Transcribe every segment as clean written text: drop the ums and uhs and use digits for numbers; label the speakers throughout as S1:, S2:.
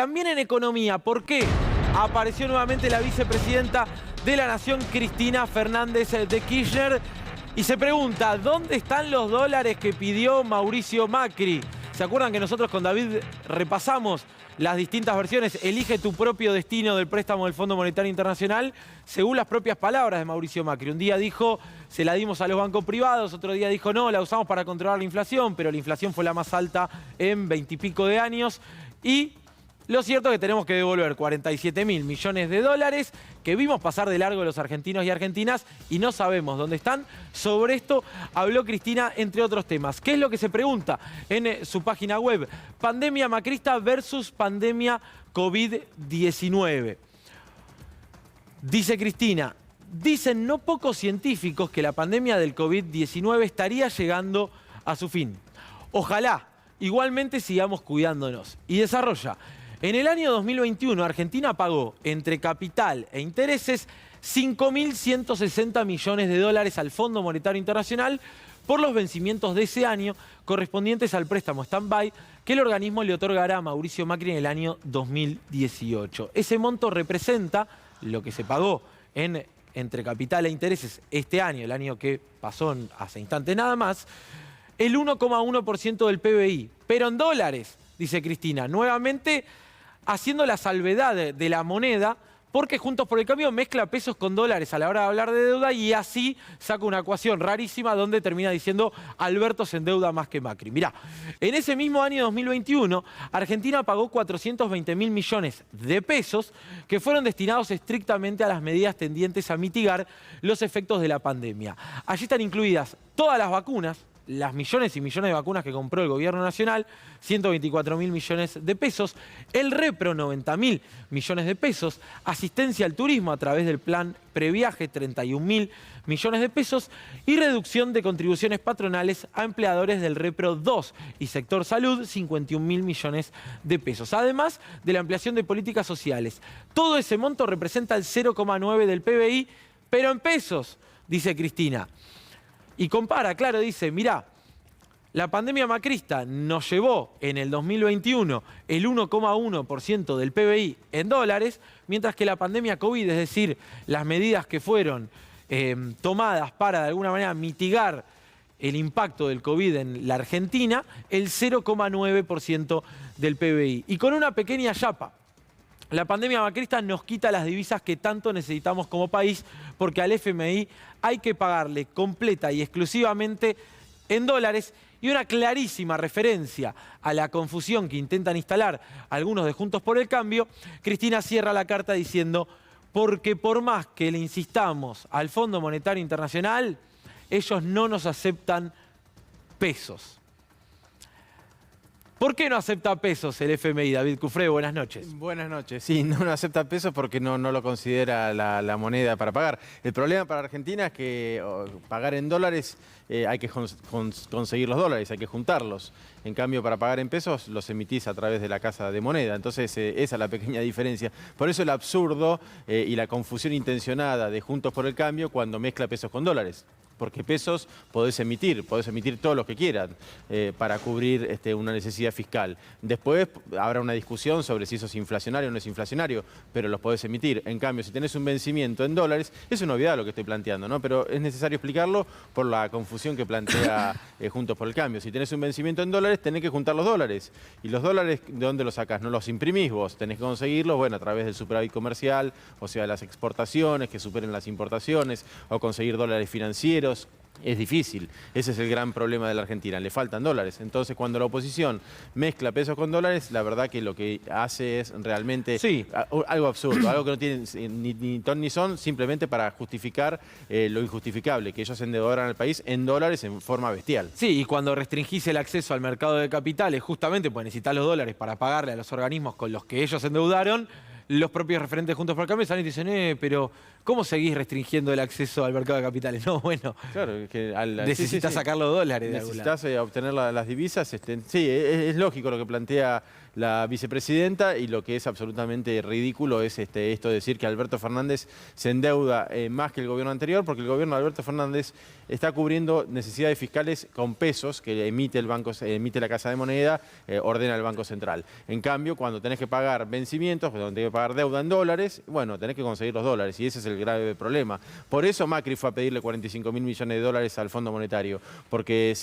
S1: también en economía. ¿Por qué? Apareció nuevamente la vicepresidenta de la Nación, Cristina Fernández de Kirchner, y se pregunta, ¿dónde están los dólares que pidió Mauricio Macri? ¿Se acuerdan que nosotros con David repasamos las distintas versiones? Elige tu propio destino del préstamo del Fondo Monetario Internacional, según las propias palabras de Mauricio Macri. Un día dijo, se la dimos a los bancos privados, otro día dijo, no, la usamos para controlar la inflación, pero la inflación fue la más alta en 20 y pico de años. Y lo cierto es que tenemos que devolver 47.000 millones de dólares que vimos pasar de largo los argentinos y argentinas y no sabemos dónde están. Sobre esto habló Cristina, entre otros temas. ¿Qué es lo que se pregunta en su página web? Pandemia macrista versus pandemia COVID-19. Dice Cristina, dicen no pocos científicos que la pandemia del COVID-19 estaría llegando a su fin. Ojalá, igualmente sigamos cuidándonos. Y desarrolla. En el año 2021, Argentina pagó entre capital e intereses 5.160 millones de dólares al Fondo Monetario Internacional por los vencimientos de ese año correspondientes al préstamo stand-by que el organismo le otorgará a Mauricio Macri en el año 2018. Ese monto representa lo que se pagó entre capital e intereses este año, el año que pasó hace instantes nada más, el 1,1% del PBI, pero en dólares, dice Cristina, nuevamente haciendo la salvedad de la moneda, porque Juntos por el Cambio mezcla pesos con dólares a la hora de hablar de deuda y así saca una ecuación rarísima donde termina diciendo Alberto se endeuda más que Macri. Mirá, en ese mismo año 2021, Argentina pagó 420.000 millones de pesos que fueron destinados estrictamente a las medidas tendientes a mitigar los efectos de la pandemia. Allí están incluidas todas las vacunas, las millones y millones de vacunas que compró el gobierno nacional, 124.000 millones de pesos, el repro 90.000 millones de pesos, asistencia al turismo a través del plan previaje 31.000 millones de pesos y reducción de contribuciones patronales a empleadores del repro 2 y sector salud 51.000 millones de pesos, además de la ampliación de políticas sociales. Todo ese monto representa el 0,9 del PBI, pero en pesos, dice Cristina. Y compara, claro, dice, mirá, la pandemia macrista nos llevó en el 2021 el 1,1% del PBI en dólares, mientras que la pandemia COVID, es decir, las medidas que fueron tomadas para de alguna manera mitigar el impacto del COVID en la Argentina, el 0,9% del PBI. Y con una pequeña chapa. La pandemia macrista nos quita las divisas que tanto necesitamos como país porque al FMI hay que pagarle completa y exclusivamente en dólares y una clarísima referencia a la confusión que intentan instalar algunos de Juntos por el Cambio. Cristina cierra la carta diciendo, porque por más que le insistamos al Fondo Monetario Internacional, ellos no nos aceptan pesos. ¿Por qué no acepta pesos el FMI, David Cufré? Buenas noches.
S2: Buenas noches. Sí, no acepta pesos porque no lo considera la moneda para pagar. El problema para Argentina es que pagar en dólares hay que conseguir los dólares, hay que juntarlos. En cambio, para pagar en pesos los emitís a través de la casa de moneda. Entonces, esa es la pequeña diferencia. Por eso el absurdo y la confusión intencionada de Juntos por el Cambio cuando mezcla pesos con dólares. Porque pesos podés emitir todos los que quieran para cubrir una necesidad fiscal. Después habrá una discusión sobre si eso es inflacionario o no es inflacionario, pero los podés emitir. En cambio, si tenés un vencimiento en dólares, es una obviedad lo que estoy planteando, ¿no? Pero es necesario explicarlo por la confusión que plantea Juntos por el Cambio. Si tenés un vencimiento en dólares, tenés que juntar los dólares. ¿Y los dólares de dónde los sacás? No los imprimís vos, tenés que conseguirlos, bueno, a través del superávit comercial, o sea, las exportaciones que superen las importaciones, o conseguir dólares financieros. Es difícil, ese es el gran problema de la Argentina, le faltan dólares. Entonces cuando la oposición mezcla pesos con dólares, la verdad que lo que hace es realmente algo absurdo, algo que no tiene ni ton ni son, simplemente para justificar lo injustificable, que ellos endeudaran al país en dólares en forma bestial.
S1: Sí, y cuando restringís el acceso al mercado de capitales, justamente pues necesitar los dólares para pagarle a los organismos con los que ellos endeudaron, los propios referentes Juntos por el Cambio salen y dicen, pero ¿cómo seguís restringiendo el acceso al mercado de capitales? No, bueno,
S2: claro, que
S1: necesitas sacar los dólares.
S2: Necesitas obtener las divisas. Sí, es lógico lo que plantea la vicepresidenta, y lo que es absolutamente ridículo es esto de decir que Alberto Fernández se endeuda más que el gobierno anterior, porque el gobierno de Alberto Fernández está cubriendo necesidades fiscales con pesos que emite la Casa de Moneda, ordena el Banco Central. En cambio, cuando tenés que pagar vencimientos, cuando tenés que pagar deuda en dólares, bueno, tenés que conseguir los dólares, y ese es el grave problema. Por eso Macri fue a pedirle 45.000 millones de dólares al Fondo Monetario, porque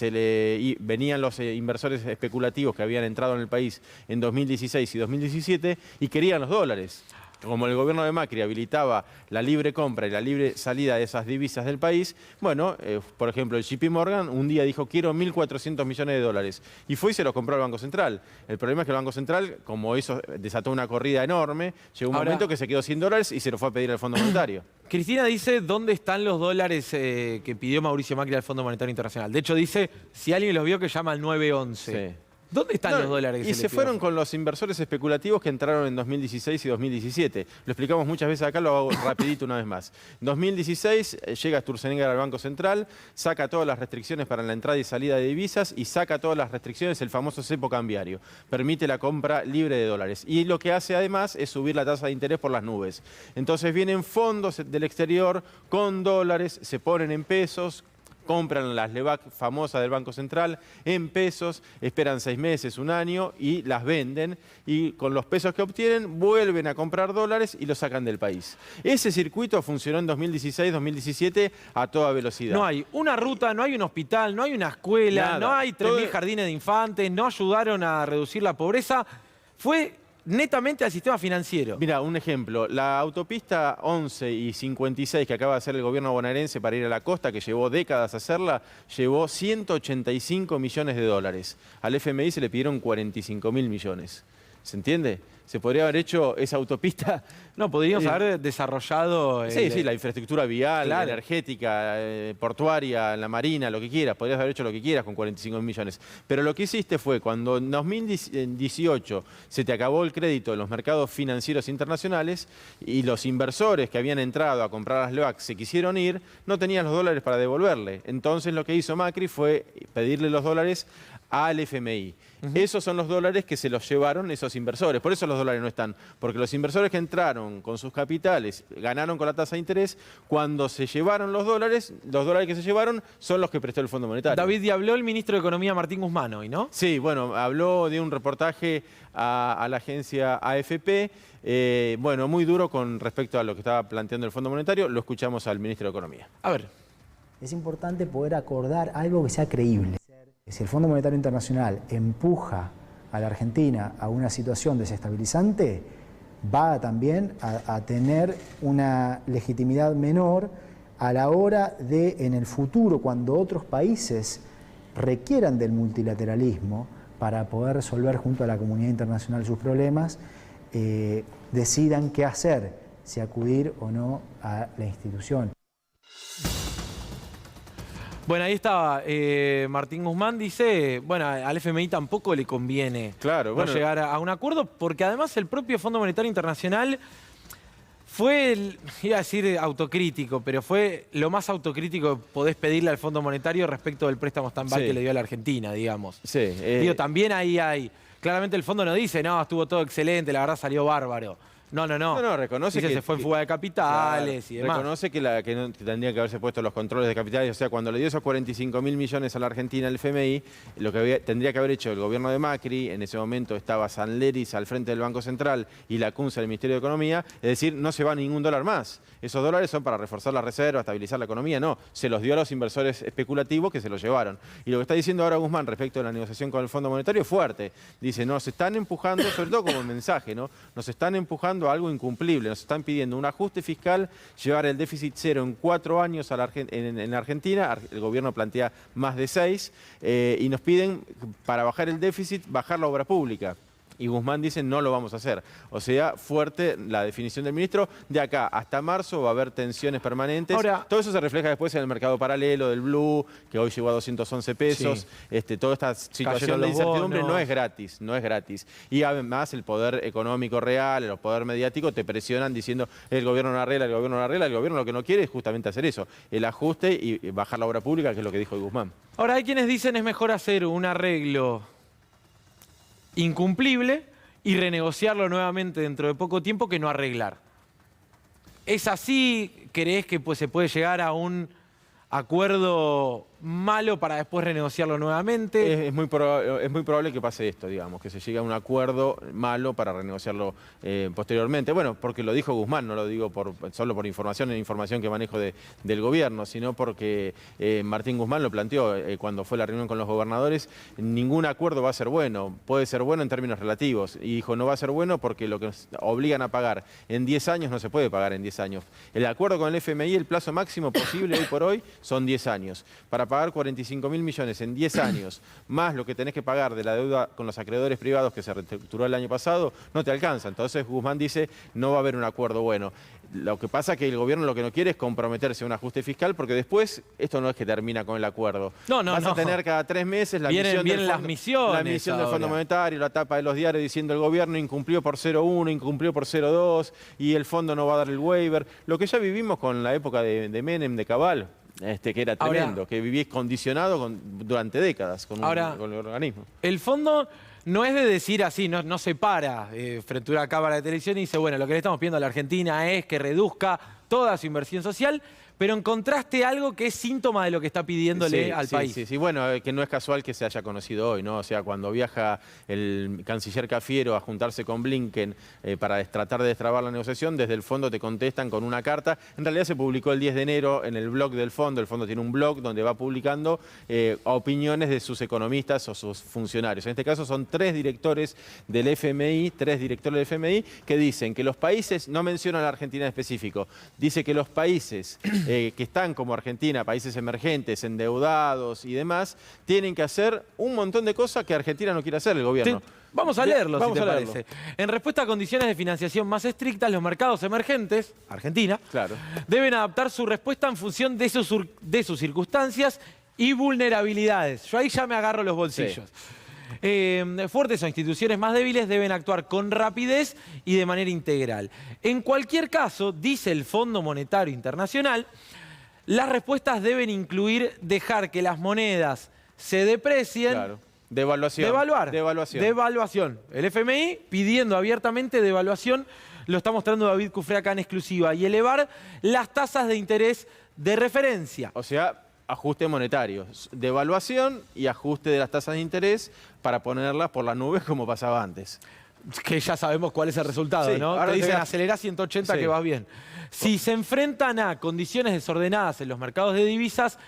S2: venían los inversores especulativos que habían entrado en el país en 2016 y 2017 y querían los dólares. Como el gobierno de Macri habilitaba la libre compra y la libre salida de esas divisas del país, bueno, por ejemplo, el JP Morgan un día dijo, quiero 1.400 millones de dólares. Y fue y se los compró al Banco Central. El problema es que el Banco Central, como eso desató una corrida enorme, llegó un momento que se quedó sin dólares y se lo fue a pedir al Fondo Monetario.
S1: Cristina dice, ¿dónde están los dólares que pidió Mauricio Macri al Fondo Monetario Internacional? De hecho, dice, si alguien los vio, que llama al 911. Sí. ¿Dónde están los dólares?
S2: Y se fueron con los inversores especulativos que entraron en 2016 y 2017. Lo explicamos muchas veces acá, lo hago rapidito una vez más. En 2016 llega Sturzenegger al Banco Central, saca todas las restricciones para la entrada y salida de divisas y saca todas las restricciones, el famoso cepo cambiario. Permite la compra libre de dólares. Y lo que hace además es subir la tasa de interés por las nubes. Entonces vienen fondos del exterior con dólares, se ponen en pesos, compran las LEVAC famosas del Banco Central en pesos, esperan 6 meses, un año y las venden, y con los pesos que obtienen vuelven a comprar dólares y los sacan del país. Ese circuito funcionó en 2016-2017 a toda velocidad.
S1: No hay una ruta, no hay un hospital, no hay una escuela, nada. No hay 3.000 jardines de infantes, no ayudaron a reducir la pobreza. Fue netamente al sistema financiero.
S2: Mira, un ejemplo, la autopista 11 y 56 que acaba de hacer el gobierno bonaerense para ir a la costa, que llevó décadas hacerla, llevó 185 millones de dólares. Al FMI se le pidieron 45.000 millones. ¿Se entiende? Se podría haber hecho esa autopista.
S1: No, podríamos haber desarrollado...
S2: Sí, la infraestructura vial,
S1: claro,
S2: energética, portuaria, la marina, lo que quieras. Podrías haber hecho lo que quieras con 45 millones. Pero lo que hiciste fue, cuando en 2018 se te acabó el crédito en los mercados financieros internacionales y los inversores que habían entrado a comprar las LEVAC se quisieron ir, no tenían los dólares para devolverle. Entonces lo que hizo Macri fue pedirle los dólares al FMI. Esos son los dólares que se los llevaron esos inversores. Por eso los dólares no están. Porque los inversores que entraron con sus capitales, ganaron con la tasa de interés, cuando se llevaron los dólares que se llevaron son los que prestó el Fondo Monetario.
S1: David, y habló el ministro de Economía, Martín Guzmán, hoy, ¿no?
S2: Sí, bueno, habló de un reportaje a la agencia AFP, bueno, muy duro con respecto a lo que estaba planteando el Fondo Monetario. Lo escuchamos al ministro de Economía.
S1: A ver.
S3: Es importante poder acordar algo que sea creíble. Si el Fondo Monetario Internacional empuja a la Argentina a una situación desestabilizante, va también a tener una legitimidad menor a la hora de, en el futuro, cuando otros países requieran del multilateralismo para poder resolver junto a la comunidad internacional sus problemas, decidan qué hacer, si acudir o no a la institución.
S1: Bueno, ahí estaba. Martín Guzmán dice, bueno, al FMI tampoco le conviene no llegar a un acuerdo, porque además el propio Fondo Monetario Internacional fue, iba a decir autocrítico, pero fue lo más autocrítico que podés pedirle al Fondo Monetario respecto del préstamo stand-by que le dio a la Argentina, digamos.
S2: Sí,
S1: digo, también ahí hay... Claramente el fondo no dice, no, estuvo todo excelente, la verdad salió bárbaro. No.
S2: No, reconoce que
S1: se fue en fuga de capitales y demás.
S2: Reconoce que tendría que haberse puesto los controles de capitales. O sea, cuando le dio esos 45.000 millones a la Argentina, el FMI, lo que tendría que haber hecho el gobierno de Macri, en ese momento estaba Sanleris al frente del Banco Central y la Cunza del Ministerio de Economía, es decir, no se va ningún dólar más. Esos dólares son para reforzar la reserva, estabilizar la economía. No, se los dio a los inversores especulativos que se los llevaron. Y lo que está diciendo ahora Guzmán respecto a la negociación con el Fondo Monetario es fuerte. Dice, nos están empujando, sobre todo como mensaje, ¿no? Nos están empujando a algo incumplible, nos están pidiendo un ajuste fiscal, llevar el déficit cero en 4 años en Argentina, el gobierno plantea más de 6, y nos piden, para bajar el déficit, bajar la obra pública. Y Guzmán dice, no lo vamos a hacer. O sea, fuerte la definición del ministro. De acá hasta marzo va a haber tensiones permanentes. Ahora, todo eso se refleja después en el mercado paralelo del blue, que hoy llegó a 211 pesos. Sí. Toda esta situación de incertidumbre no es gratis. Y además el poder económico real, el poder mediático te presionan diciendo, el gobierno no arregla, el gobierno no arregla. El gobierno lo que no quiere es justamente hacer eso, el ajuste y bajar la obra pública, que es lo que dijo Guzmán.
S1: Ahora hay quienes dicen es mejor hacer un arreglo incumplible y renegociarlo nuevamente dentro de poco tiempo que no arreglar. ¿Es así? ¿Creés que se puede llegar a un acuerdo malo para después renegociarlo nuevamente?
S2: Es muy probable que pase esto, digamos, que se llegue a un acuerdo malo para renegociarlo posteriormente. Bueno, porque lo dijo Guzmán, no lo digo solo por información que manejo del gobierno, sino porque Martín Guzmán lo planteó cuando fue la reunión con los gobernadores. Ningún acuerdo va a ser bueno, puede ser bueno en términos relativos. Y dijo, no va a ser bueno porque lo que nos obligan a pagar en 10 años no se puede pagar en 10 años. El acuerdo con el FMI, el plazo máximo posible hoy por hoy son 10 años. Para pagar 45.000 millones en 10 años, más lo que tenés que pagar de la deuda con los acreedores privados que se reestructuró el año pasado, no te alcanza. Entonces Guzmán dice, no va a haber un acuerdo bueno. Lo que pasa es que el gobierno lo que no quiere es comprometerse a un ajuste fiscal, porque después esto no es que termina con el acuerdo. Vas a tener cada 3 meses
S1: vienen las misiones.
S2: La misión del Fondo Monetario, la tapa de los diarios diciendo el gobierno incumplió por 0,1, incumplió por 0,2 y el fondo no va a dar el waiver. Lo que ya vivimos con la época de Menem, de Cabal. Que era tremendo, que vivís condicionado durante décadas con el organismo.
S1: El fondo no es de decir así, no se para frente a una cámara de televisión y dice, bueno, lo que le estamos pidiendo a la Argentina es que reduzca toda su inversión social, pero encontraste algo que es síntoma de lo que está pidiéndole al país.
S2: Sí, bueno, que no es casual que se haya conocido hoy, ¿no? O sea, cuando viaja el canciller Cafiero a juntarse con Blinken para tratar de destrabar la negociación, desde el fondo te contestan con una carta. En realidad se publicó el 10 de enero en el blog del fondo. El fondo tiene un blog donde va publicando opiniones de sus economistas o sus funcionarios. En este caso son 3 directores del FMI, que dicen que los países, no mencionan a la Argentina en específico, dice que los países que están como Argentina, países emergentes, endeudados y demás, tienen que hacer un montón de cosas que Argentina no quiere hacer, el gobierno.
S1: Vamos a leerlo, si te parece. En respuesta a condiciones de financiación más estrictas, los mercados emergentes, Argentina, deben adaptar su respuesta en función de sus circunstancias y vulnerabilidades. Yo ahí ya me agarro los bolsillos. Fuertes o instituciones más débiles deben actuar con rapidez y de manera integral. En cualquier caso, dice el Fondo Monetario Internacional, las respuestas deben incluir dejar que las monedas se deprecien. Devaluación. El FMI pidiendo abiertamente devaluación, lo está mostrando David Cufré acá en exclusiva, y elevar las tasas de interés de referencia.
S2: O sea, ajuste monetario, devaluación y ajuste de las tasas de interés para ponerlas por las nubes como pasaba antes.
S1: Que ya sabemos cuál es el resultado, ¿no? Ahora te dicen acelerá 180 que vas bien. Si se enfrentan a condiciones desordenadas en los mercados de divisas,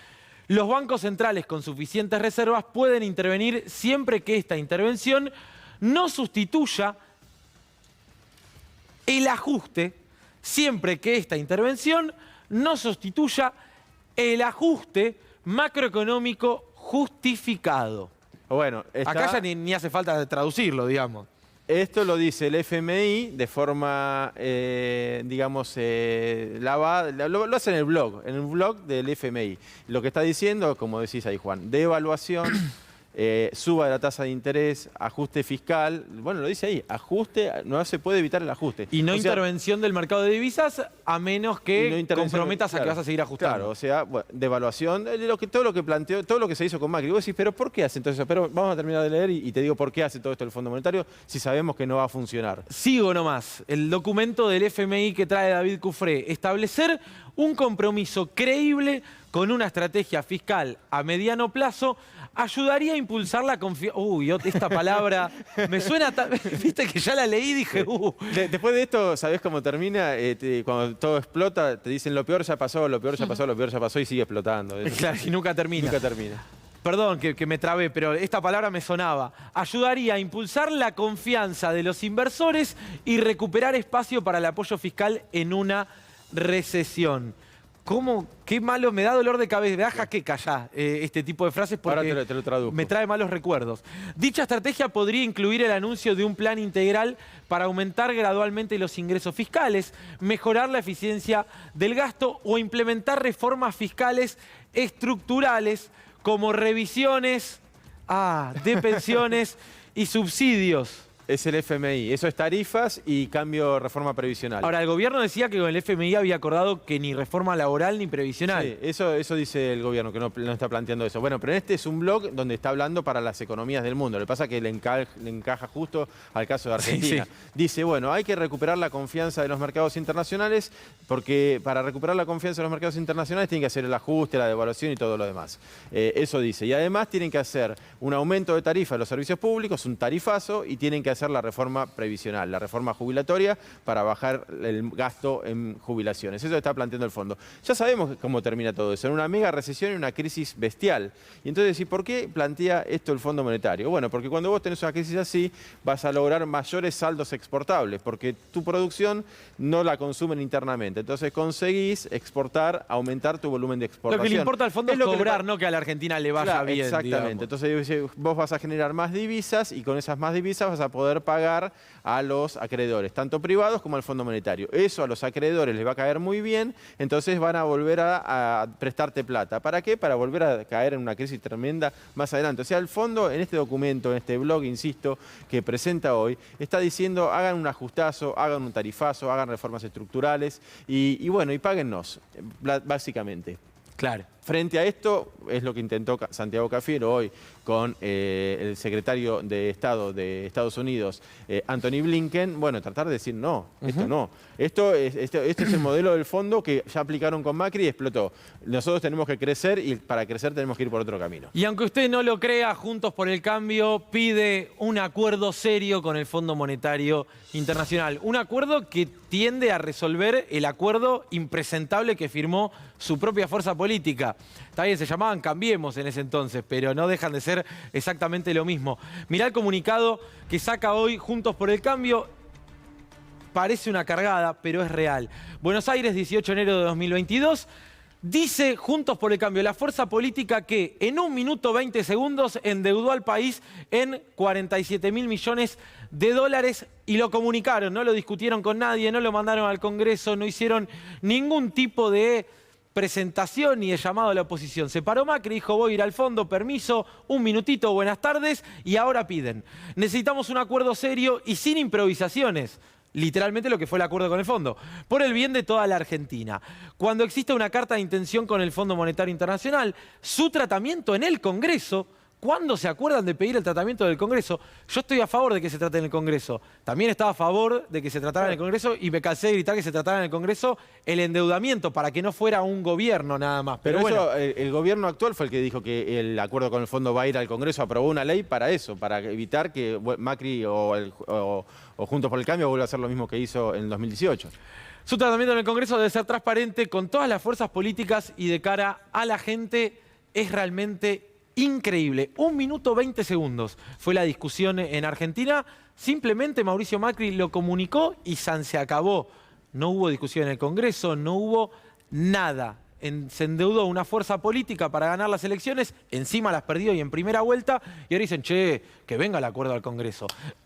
S1: los bancos centrales con suficientes reservas pueden intervenir siempre que esta intervención no sustituya el ajuste, macroeconómico justificado.
S2: Bueno,
S1: acá ya ni hace falta traducirlo, digamos.
S2: Esto lo dice el FMI de forma, digamos, lo hace en el blog del FMI. Lo que está diciendo, como decís ahí, Juan, devaluación, suba de la tasa de interés, ajuste fiscal, bueno, lo dice ahí, ajuste, no se puede evitar el ajuste.
S1: Y no intervención del mercado de divisas a menos que comprometas a que vas a seguir ajustando.
S2: Claro, o sea, bueno, devaluación, todo lo que planteó, todo lo que se hizo con Macri. Vos decís, pero ¿por qué hace entonces eso? Pero vamos a terminar de leer y te digo por qué hace todo esto el Fondo Monetario si sabemos que no va a funcionar.
S1: Sigo nomás, el documento del FMI que trae David Cufré, establecer un compromiso creíble con una estrategia fiscal a mediano plazo ayudaría a impulsar la confianza. Uy, esta palabra me suena tan... Viste que ya la leí y dije,
S2: Después de esto, ¿sabés cómo termina? Cuando todo explota, te dicen lo peor ya pasó, lo peor ya pasó, lo peor ya pasó y sigue explotando.
S1: Claro, y nunca termina.
S2: Nunca termina.
S1: Perdón que me trabé, pero esta palabra me sonaba. Ayudaría a impulsar la confianza de los inversores y recuperar espacio para el apoyo fiscal en una recesión. ¿Cómo? Qué malo, me da dolor de cabeza. Me da jaqueca ya este tipo de frases porque
S2: ahora te lo traduzco.
S1: Me trae malos recuerdos. Dicha estrategia podría incluir el anuncio de un plan integral para aumentar gradualmente los ingresos fiscales, mejorar la eficiencia del gasto o implementar reformas fiscales estructurales como revisiones de pensiones y subsidios.
S2: Es el FMI. Eso es tarifas y cambio reforma previsional.
S1: Ahora, el gobierno decía que con el FMI había acordado que ni reforma laboral ni previsional.
S2: Sí, eso dice el gobierno, que no está planteando eso. Bueno, pero este es un blog donde está hablando para las economías del mundo. Lo que pasa es que le encaja justo al caso de Argentina.
S1: Sí.
S2: Dice, bueno, hay que recuperar la confianza de los mercados internacionales, porque para recuperar la confianza de los mercados internacionales tienen que hacer el ajuste, la devaluación y todo lo demás. Eso dice. Y además tienen que hacer un aumento de tarifa de los servicios públicos, un tarifazo, y tienen que hacer la reforma previsional, la reforma jubilatoria para bajar el gasto en jubilaciones. Eso está planteando el fondo. Ya sabemos cómo termina todo eso, en una mega recesión y una crisis bestial. Y entonces, ¿y por qué plantea esto el Fondo Monetario? Bueno, porque cuando vos tenés una crisis así, vas a lograr mayores saldos exportables, porque tu producción no la consumen internamente. Entonces conseguís exportar, aumentar tu volumen de exportación.
S1: Lo que le importa al fondo es
S2: lo que
S1: cobrar, no que a la Argentina le vaya
S2: Claro,
S1: bien.
S2: exactamente.
S1: Digamos.
S2: Entonces vos vas a generar más divisas y con esas más divisas vas a poder pagar a los acreedores, tanto privados como al Fondo Monetario. Eso a los acreedores les va a caer muy bien, entonces van a volver a prestarte plata. ¿Para qué? Para volver a caer en una crisis tremenda más adelante. O sea, el fondo en este documento, en este blog, insisto, que presenta hoy, está diciendo hagan un ajustazo, hagan un tarifazo, hagan reformas estructurales y bueno, y páguennos, básicamente.
S1: Claro.
S2: Frente a esto, es lo que intentó Santiago Cafiero hoy con el secretario de Estado de Estados Unidos, Anthony Blinken, bueno, tratar de decir no, esto no. Este es el modelo del fondo que ya aplicaron con Macri y explotó. Nosotros tenemos que crecer y para crecer tenemos que ir por otro camino.
S1: Y aunque usted no lo crea, Juntos por el Cambio pide un acuerdo serio con el Fondo Monetario Internacional. Un acuerdo que tiende a resolver el acuerdo impresentable que firmó su propia fuerza política. Está bien, se llamaban Cambiemos en ese entonces, pero no dejan de ser exactamente lo mismo. Mirá el comunicado que saca hoy Juntos por el Cambio. Parece una cargada, pero es real. Buenos Aires, 18 de enero de 2022. Dice Juntos por el Cambio, la fuerza política que en 1 minuto 20 segundos endeudó al país en 47.000 millones de dólares y lo comunicaron, no lo discutieron con nadie, no lo mandaron al Congreso, no hicieron ningún tipo de presentación ni de llamado a la oposición. Se paró Macri, dijo voy a ir al fondo, permiso, 1 minutito, buenas tardes, y ahora piden. Necesitamos un acuerdo serio y sin improvisaciones. Literalmente lo que fue el acuerdo con el fondo, por el bien de toda la Argentina. Cuando existe una carta de intención con el Fondo Monetario Internacional, su tratamiento en el Congreso, ¿cuándo se acuerdan de pedir el tratamiento del Congreso? Yo estoy a favor de que se trate en el Congreso. También estaba a favor de que se tratara en el Congreso y me cansé de gritar que se tratara en el Congreso el endeudamiento para que no fuera un gobierno nada más.
S2: Pero
S1: bueno,
S2: eso, el gobierno actual fue el que dijo que el acuerdo con el fondo va a ir al Congreso, aprobó una ley para eso, para evitar que Macri o Juntos por el Cambio vuelva a hacer lo mismo que hizo en 2018.
S1: su tratamiento en el Congreso debe ser transparente con todas las fuerzas políticas y de cara a la gente. Es realmente increíble. 1 minuto 20 segundos fue la discusión en Argentina. Simplemente Mauricio Macri lo comunicó y se acabó. No hubo discusión en el Congreso, no hubo nada. Se endeudó una fuerza política para ganar las elecciones, encima las perdió y en primera vuelta, y ahora dicen, che, que venga el acuerdo al Congreso.